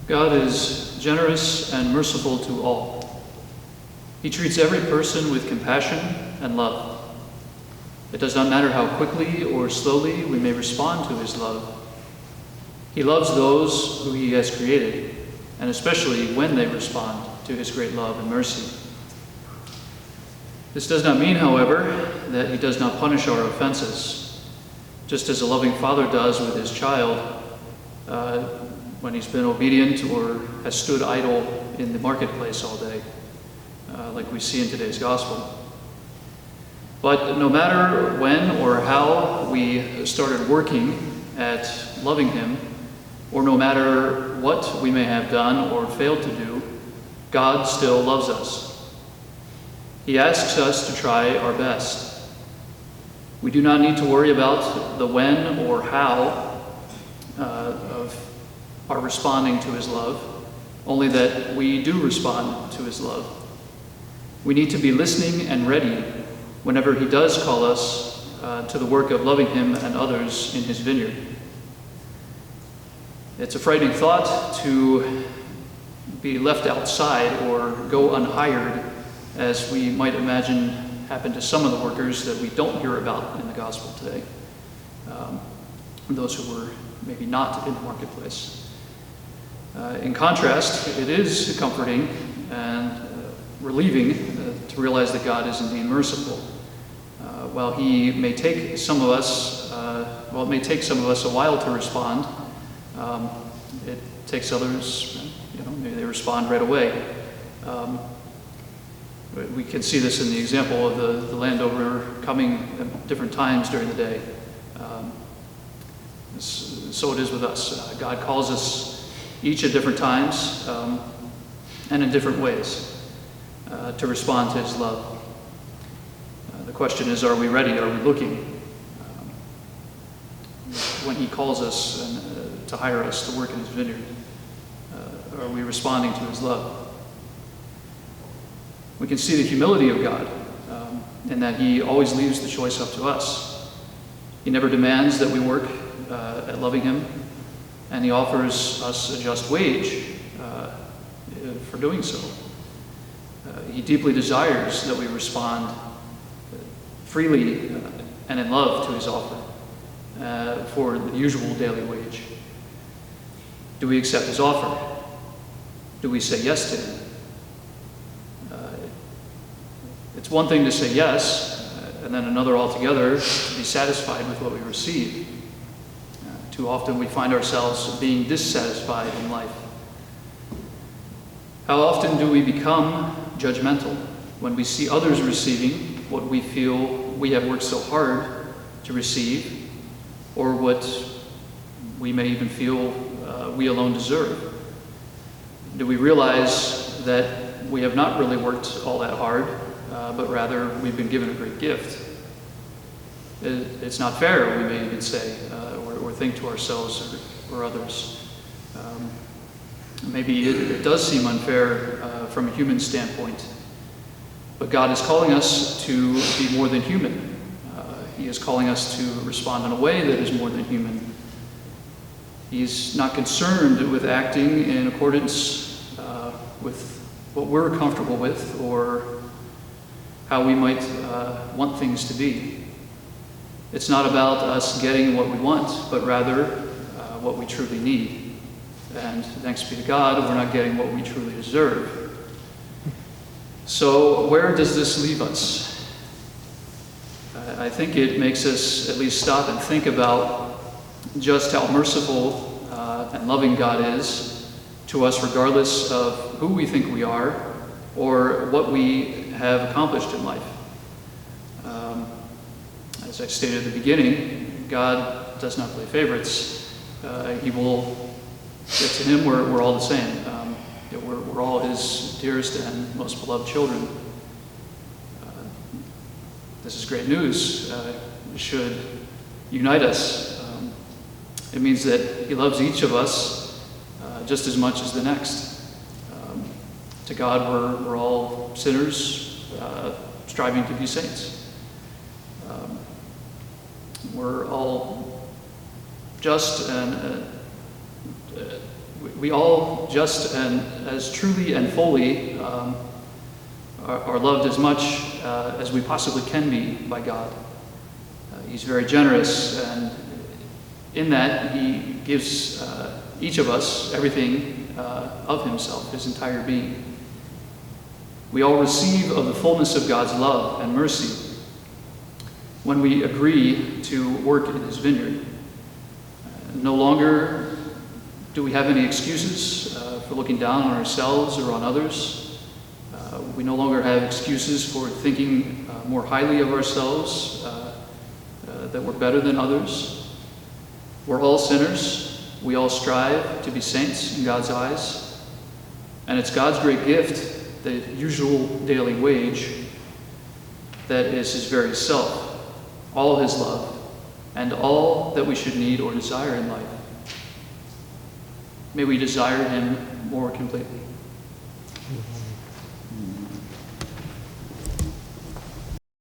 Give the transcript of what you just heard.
God is generous and merciful to all. He treats every person with compassion and love. It does not matter how quickly or slowly we may respond to his love. He loves those who he has created, and especially when they respond to his great love and mercy. This does not mean, however, that he does not punish our offenses, just as a loving father does with his child when he's been obedient or has stood idle in the marketplace all day, like we see in today's gospel. But no matter when or how we started working at loving him, or no matter what we may have done or failed to do, God still loves us. He asks us to try our best. We do not need to worry about the when or how of our responding to his love, only that we do respond to his love. We need to be listening and ready whenever he does call us to the work of loving him and others in his vineyard. It's a frightening thought to be left outside or go unhired, as we might imagine happened to some of the workers that we don't hear about in the gospel today, those who were maybe not in the marketplace. In contrast, it is comforting and relieving to realize that God is indeed merciful. While he may take some of us, it may take some of us a while to respond, it takes others, maybe they respond right away. We can see this in the example of the landowner coming at different times during the day. So it is with us. God calls us each at different times and in different ways to respond to his love. The question is, are we ready? Are we looking? When he calls us to hire us to work in his vineyard, are we responding to his love? We can see the humility of God in that he always leaves the choice up to us. He never demands that we work at loving him, and he offers us a just wage for doing so. He deeply desires that we respond freely and in love to his offer for the usual daily wage. Do we accept his offer? Do we say yes to him? It's one thing to say yes, and then another altogether to be satisfied with what we receive. Too often we find ourselves being dissatisfied in life. How often do we become judgmental when we see others receiving what we feel we have worked so hard to receive, or what we may even feel we alone deserve? Do we realize that we have not really worked all that hard, but rather we've been given a great gift? It's not fair, we may even say, or think to ourselves or others. Maybe it does seem unfair from a human standpoint, but God is calling us to be more than human. He is calling us to respond in a way that is more than human. He's not concerned with acting in accordance with what we're comfortable with or how we might want things to be. It's not about us getting what we want, but rather what we truly need. And thanks be to God, we're not getting what we truly deserve. So where does this leave us? I think it makes us at least stop and think about just how merciful and loving God is to us, regardless of who we think we are or what we have accomplished in life. As I stated at the beginning, God does not play favorites. He will get to him, we're all the same. We're all his dearest and most beloved children. This is great news. It should unite us. It means that he loves each of us just as much as the next. To God, we're all sinners striving to be saints. We're all just, and We all just and as truly and fully are loved as much as we possibly can be by God. He's very generous, and in that he gives each of us everything of himself, his entire being. We all receive of the fullness of God's love and mercy when we agree to work in his vineyard. No longer do we have any excuses for looking down on ourselves or on others. We no longer have excuses for thinking more highly of ourselves, that we're better than others. We're all sinners. We all strive to be saints in God's eyes. And it's God's great gift, the usual daily wage, that is his very self, all his love, and all that we should need or desire in life. May we desire him more completely.